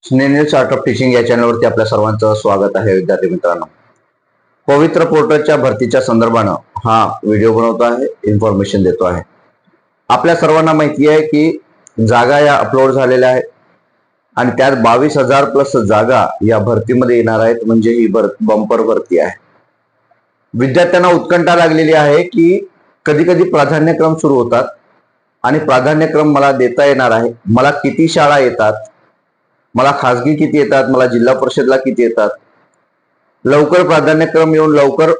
स्नेनिल art of teaching या चॅनलवरती आपल्या सर्वांचं स्वागत आहे. विद्यार्थी मित्रांनो, पवित्र पोर्टलच्या भरतीच्या संदर्भानं हा व्हिडिओ बनवतो आहे, इन्फॉर्मेशन देतो आहे. आपल्या सर्वांना माहिती आहे की जागा या अपलोड झालेल्या आहेत आणि त्यात 22,000 प्लस जागा या भरतीमध्ये येणार आहेत. म्हणजे ही बंपर भरती आहे. विद्यार्थ्यांना उत्कंठा लागलेली आहे की कधी कधी प्राधान्यक्रम सुरू होतात आणि प्राधान्यक्रम मला देता येणार आहे. मला किती शाळा येतात, मला खासगी किती येतात, मला जिल्हा परिषदला किती येतात, लवकर प्राधान्यक्रम येऊन लवकर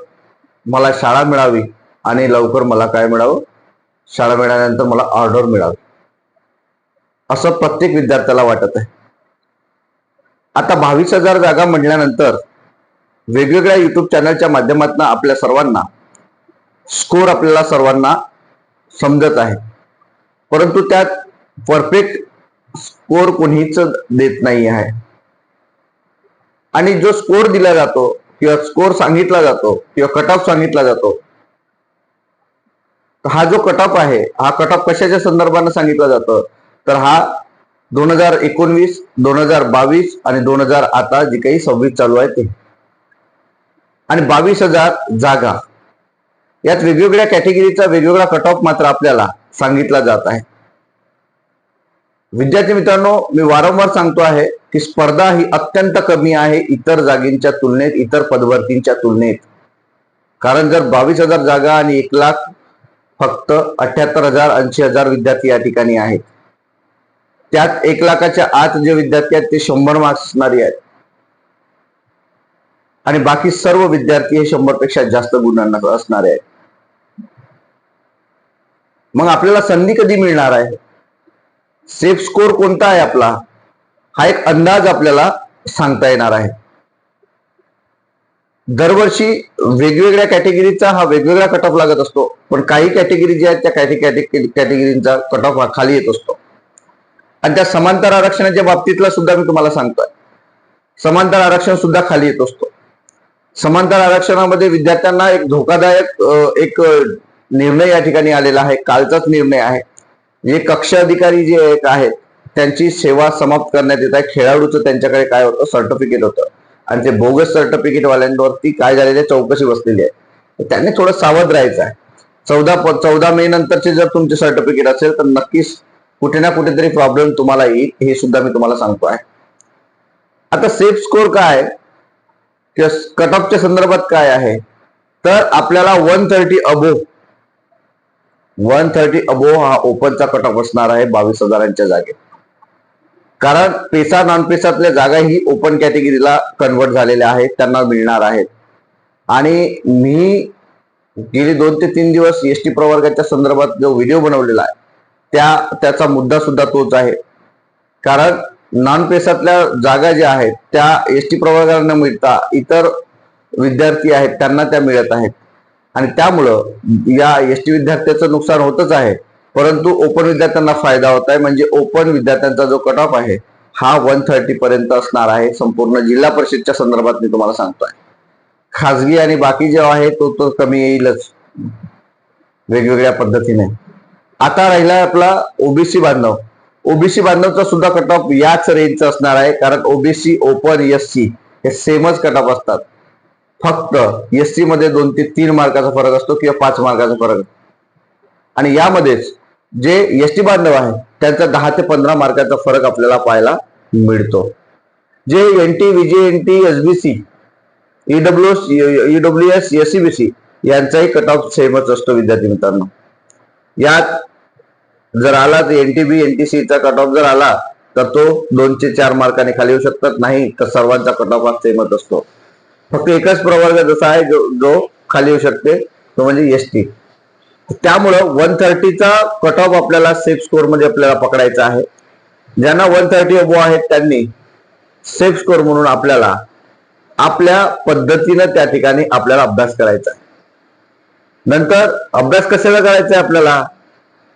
मला शाळा मिळावी आणि लवकर मला काय मिळावं, शाळा मिळाल्यानंतर मला ऑर्डर मिळावी, असं प्रत्येक विद्यार्थ्याला वाटत आहे. आता 22,000 जागा म्हटल्यानंतर वेगवेगळ्या युट्यूब चॅनलच्या माध्यमातून आपल्या सर्वांना स्कोर आपल्याला सर्वांना समजत आहे, परंतु त्यात परफेक्ट स्कोर कोणीच देत नाही आहे. आणि जो स्कोर दिला जातो किंवा स्कोर सांगितला जातो किंवा कट ऑफ सांगितला जातो, हा जो कट ऑफ आहे, हा कट ऑफ कशाच्या संदर्भाने सांगितला जातो, तर हा 2019, 2022 आणि 2000 आता जी काही 26 चालू आहे ते, आणि 22,000 जागा यात वेगवेगळ्या कॅटेगरीचा वेगवेगळा कट ऑफ मात्र आपल्याला सांगितला जात आहे. विद्यार्थी मित्रांनो, मी वारंवार सांगतो आहे की स्पर्धा ही अत्यंत कमी आहे इतर जागींच्या तुलनेत, इतर पदभरतींच्या तुलनेत. कारण जर 22,000 जागा आणि 1,00,000 फक्त 78,000 80,000 विद्यार्थी या ठिकाणी आहेत, त्यात 1,00,000च्या आत जे विद्यार्थी आहेत ते 100 मार्क्स असणारे आहेत आणि बाकी सर्व विद्यार्थी हे 100 पेक्षा जास्त गुणांना असणारे आहेत. मग आपल्याला संधी कधी मिळणार आहे, सेफ स्कोर कोणता आहे आपला, हा एक अंदाज आपल्याला सांगता येणार आहे. दरवर्षी वेगवेगळ्या कॅटेगरीचा हा वेगवेगळा कट ऑफ लागत असतो, पण काही कॅटेगरी ज्या आहेत त्या कॅटेगरीचा कट ऑफ हा खाली येत असतो. आणि त्या समांतर आरक्षणाच्या बाबतीतला सुद्धा मी तुम्हाला सांगतोय, समांतर आरक्षण सुद्धा खाली येत असतो. समांतर आरक्षणामध्ये विद्यार्थ्यांना एक धोकादायक एक निर्णय या ठिकाणी आलेला आहे, कालचाच निर्णय आहे. जे कक्ष अधिकारी जे एक आहेत त्यांची सेवा समाप्त करण्यात येत आहे. खेळाडूचं त्यांच्याकडे काय होतं, सर्टिफिकेट होतं आणि ते बोगस सर्टिफिकेट वाल्यांवरती काय झालेली आहे, चौकशी बसलेली आहे. त्यांनी थोडं सावध राहायचं आहे. 14 मे नंतरचे जर तुमचे सर्टिफिकेट असेल तर नक्कीच कुठे ना कुठेतरी प्रॉब्लेम तुम्हाला येईल, हे सुद्धा मी तुम्हाला सांगतो आहे. आता सेफ स्कोर काय आहे किंवा कट ऑफच्या संदर्भात काय आहे, तर आपल्याला 130 अबोव हा ओपनचा कट ऑफ असणार आहे 22,000च्या जागेत. कारण पेसा नॉन पेसातल्या जागा ही ओपन कॅटेगरीला कन्वर्ट झालेल्या आहेत, त्यांना मिळणार आहेत. आणि मी गेली 2 ते 3 दिवस एसटी प्रवर्गाच्या संदर्भात जो व्हिडिओ बनवलेला आहे त्याचा मुद्दा सुद्धा तोच आहे. कारण नॉन पेसातल्या जागा ज्या आहेत त्या एसटी प्रवर्गाला मिळता इतर विद्यार्थी आहेत त्यांना त्या मिळत आहेत आणि त्यामुळं या एसटी विद्यार्थ्याचं नुकसान होतच आहे, परंतु ओपन विद्यार्थ्यांना फायदा होत आहे. म्हणजे ओपन विद्यार्थ्यांचा जो कट ऑफ आहे हा 130 पर्यंत असणार आहे. संपूर्ण जिल्हा परिषदच्या संदर्भात मी तुम्हाला सांगतोय. खासगी आणि बाकी जे आहे तो कमी येईलच वेगवेगळ्या पद्धतीने. आता राहिला आपला ओबीसी बांधव. ओबीसी बांधवचा सुद्धा कट ऑफ याच रेंजचा असणार आहे, कारण ओबीसी, ओपन, एससी हे सेमच कट ऑफ असतात. फक्त एससी मध्ये 2 ते 3 मार्काचा फरक असतो किंवा 5 मार्काचा फरक. आणि यामध्येच जे एसटी बांधव आहे त्यांचा 10 ते 15 मार्काचा फरक आपल्याला पाहायला मिळतो. जे एनटी, व्हीजीएनटी, एसबीसी, ईडब्ल्यूएस, एससीबीसी यांचाही कट ऑफ सेमच असतो. विद्यार्थी मित्रांनो, यात जर आला तर एनटीबी, एनटीसीचा कट ऑफ जर आला तर तो 2 ते 4 मार्काने खाली येऊ शकतात, नाही तर सर्वांचा कट ऑफ हा सेमच असतो. फक्त एकच प्रवर्ग जसा आहे जो खाली येऊ शकते, तो म्हणजे एसटी. त्यामुळं 130चा कट ऑफ आपल्याला सेफ स्कोर मध्ये आपल्याला पकडायचा आहे. ज्यांना 130 अबो आहेत त्यांनी सेफ स्कोर म्हणून आपल्याला आपल्या पद्धतीनं त्या ठिकाणी आपल्याला अभ्यास करायचा आहे. नंतर अभ्यास कशाला करायचा आहे आपल्याला,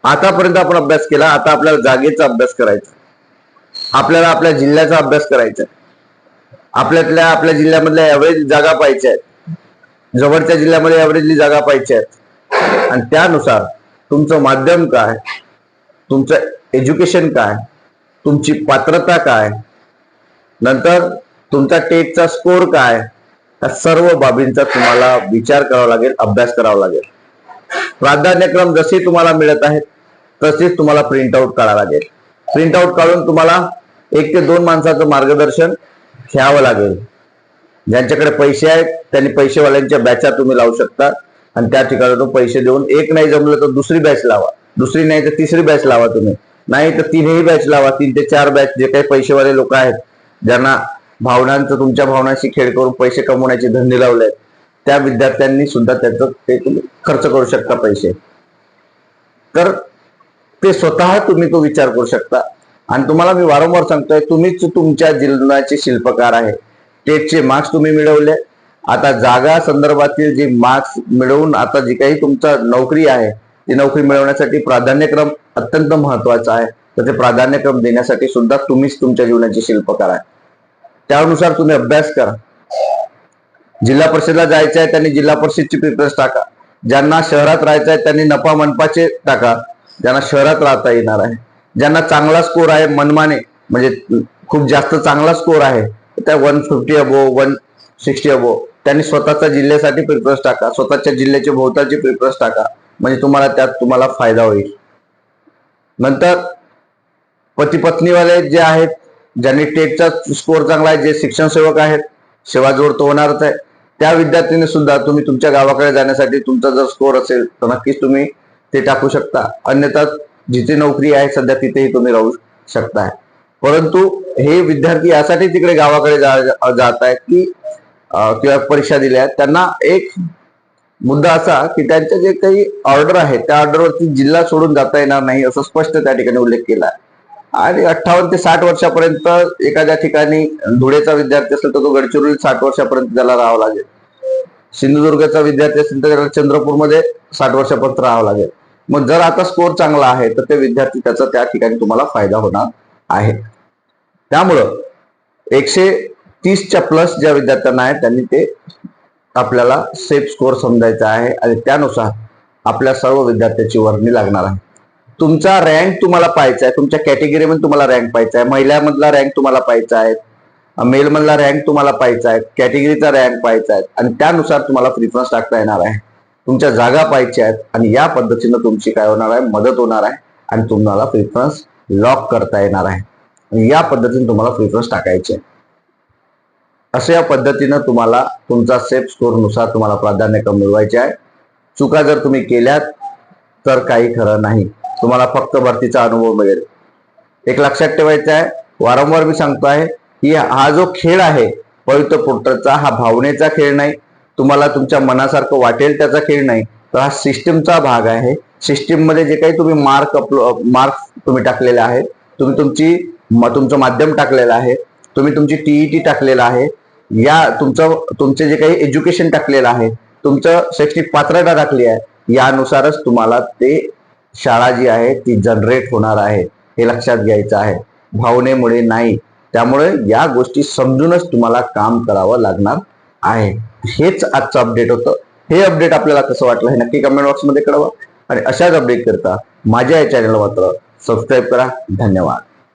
आतापर्यंत आपण अभ्यास केला, आता आपल्याला जागेचा अभ्यास करायचा, आपल्याला आपल्या जिल्ह्याचा अभ्यास करायचा, आपल्या जिल्ह्यामधल्या ऍव्हरेज जागा पाहिजे आहेत, जवळच्या जिल्ह्यामध्ये ऍव्हरेजली जागा पाहिजे आहेत. आणि त्यानुसार तुमचं माध्यम काय, तुमचं एज्युकेशन काय, तुमची पात्रता काय, नंतर तुमचा टेटचा स्कोर काय, या सर्व बाबींचा तुम्हाला विचार करावा लागेल, अभ्यास करावा लागेल. प्राधान्यक्रम जसे तुम्हाला मिळत आहेत तसेच तुम्हाला प्रिंट आउट काढावं लागेल. प्रिंट आउट काढून तुम्हाला 1 ते 2 माणसाचं मार्गदर्शन घ्यावं लागेल. ज्यांच्याकडे पैसे आहेत त्यांनी पैसेवाल्यांच्या बॅचा तुम्ही लावू शकता आणि त्या ठिकाणी पैसे देऊन एक नाही जमलं तर दुसरी बॅच लावा, दुसरी नाही तर तिसरी बॅच लावा, तुम्ही नाही तर 3ही बॅच लावा. 3 ते 4 बॅच जे काही पैसेवाले लोक आहेत ज्यांना तुमच्या भावनांशी खेळ करून पैसे कमवण्याचे धंदे लावले आहेत त्या विद्यार्थ्यांनी सुद्धा त्याचं ते तुम्ही खर्च करू शकता पैसे. तर ते स्वतः तुम्ही तो विचार करू शकता. आणि तुम्हाला मी वारंवार सांगतोय, तुम्हीच तुमच्या जीवनाचे शिल्पकार आहे. टेटचे मार्क्स तुम्ही मिळवले, आता जागा संदर्भातील जे मार्क्स मिळवून आता जी काही तुमचा नोकरी आहे ती नोकरी मिळवण्यासाठी प्राधान्यक्रम अत्यंत महत्वाचा आहे. तर ते प्राधान्यक्रम देण्यासाठी सुद्धा तुम्हीच तुमच्या जीवनाचे शिल्पकार आहे. त्यानुसार तुम्ही अभ्यास करा. जिल्हा परिषदला जायचं आहे त्यांनी जिल्हा परिषदची प्रिफरन्स टाका. ज्यांना शहरात राहायचं आहे त्यांनी नफा मनपाचे टाका, ज्यांना शहरात राहता येणार आहे. ज्यांना चांगला स्कोर आहे मनमाने, म्हणजे खूप जास्त चांगला स्कोर आहे त्या 150 अबो 160 अबो, त्यांनी स्वतःच्या जिल्ह्यासाठी प्रिफरन्स टाका, स्वतःच्या जिल्ह्याचे भोवतालची प्रिफरन्स टाका, म्हणजे तुम्हाला फायदा होईल. नंतर पती पत्नीवाले जे आहेत ज्यांनी टेटचा स्कोर चांगला आहे, जे शिक्षण सेवक आहेत, सेवा जोड तो होणारच आहे, त्या विद्यार्थ्यांनी सुद्धा तुम्ही तुमच्या गावाकडे जाण्यासाठी तुमचा जर स्कोर असेल तर नक्कीच तुम्ही ते टाकू शकता. अन्यथा जिथे नोकरी आहे सध्या तिथेही तुम्ही राहू शकता. परंतु हे विद्यार्थी यासाठी तिकडे गावाकडे जात आहेत की किंवा परीक्षा दिल्या आहेत, त्यांना एक मुद्दा असा की त्यांचे जे काही ऑर्डर आहे त्या ऑर्डरवरती जिल्हा सोडून जाता येणार नाही असं स्पष्ट त्या ठिकाणी उल्लेख केला आहे. आणि 58 ते 60 वर्षापर्यंत एखाद्या ठिकाणी धुळेचा विद्यार्थी असेल तर तो गडचिरोली 60 वर्षापर्यंत त्याला राहावं लागेल. सिंधुदुर्गचा विद्यार्थी असेल तर त्याला चंद्रपूरमध्ये 60 वर्षापर्यंत राहावं लागेल. मग जर आता स्कोर चांगला आहे तर ते विद्यार्थी त्याचा त्या ठिकाणी तुम्हाला फायदा होणार आहे. त्यामुळं 130च्या प्लस ज्या विद्यार्थ्यांना आहे त्यांनी ते आपल्याला सेफ स्कोर समजायचा आहे आणि त्यानुसार आपल्या सर्व विद्यार्थ्यांची वर्णी लागणार आहे. तुमचा रँक तुम्हाला पाहायचा आहे, तुमच्या कॅटेगरीमध्ये तुम्हाला रँक पाहायचा आहे, महिलांमधला रँक तुम्हाला पाहायचा आहे, मेल मधला रँक तुम्हाला पाहायचा आहे, कॅटेगरीचा रँक पाहायचा आहे आणि त्यानुसार तुम्हाला प्रिफरन्स टाकता येणार आहे. तुमच्या जागा पाहायच्या आहेत आणि या पद्धतीनं तुमची काय होणार आहे, मदत होणार आहे आणि तुम्हाला प्रिफरन्स लॉक करता येणार आहे. आणि या पद्धतीने तुम्हाला प्रिफरन्स टाकायचे आहे. अशा या पद्धतीनं तुम्हाला तुमचा सेफ स्कोर नुसार तुम्हाला प्राधान्यक्रम मिळवायचे आहे. चुका जर तुम्ही केल्यात तर काही खरं नाही, तुम्हाला फक्त भरतीचा अनुभव मिळेल. एक लक्षात ठेवायचं आहे, वारंवार मी सांगतो आहे की हा जो खेळ आहे पवित्र पोर्टलचा, हा भावनेचा खेळ नाही, तुम्हाला तुमच्या मनासारखं वाटेल त्याचा खेळ नाही, तर हा सिस्टीमचा भाग आहे. सिस्टीम मध्ये जे काही तुम्ही मार्क्स तुम्ही टाकलेले आहेत, तुम्ही तुमचं माध्यम टाकलेलं आहे, तुम्ही तुमची टीईटी टाकलेलं आहे, या तुमचे जे काही एज्युकेशन टाकलेलं आहे, तुमचं शैक्षणिक पात्रता टाकली आहे, यानुसारच तुम्हाला ते शाळा जी आहे ती जनरेट होणार आहे. हे लक्षात घ्यायचं आहे, भावनेमुळे नाही. त्यामुळे या गोष्टी समजूनच तुम्हाला काम करावं लागणार आहे. हेच आजचं अपडेट होतं. हे अपडेट आपल्याला कसं वाटलं हे नक्की कमेंट बॉक्समध्ये कळवा आणि अशाच अपडेट करता माझ्या या चॅनलला मात्र सबस्क्राईब करा. धन्यवाद.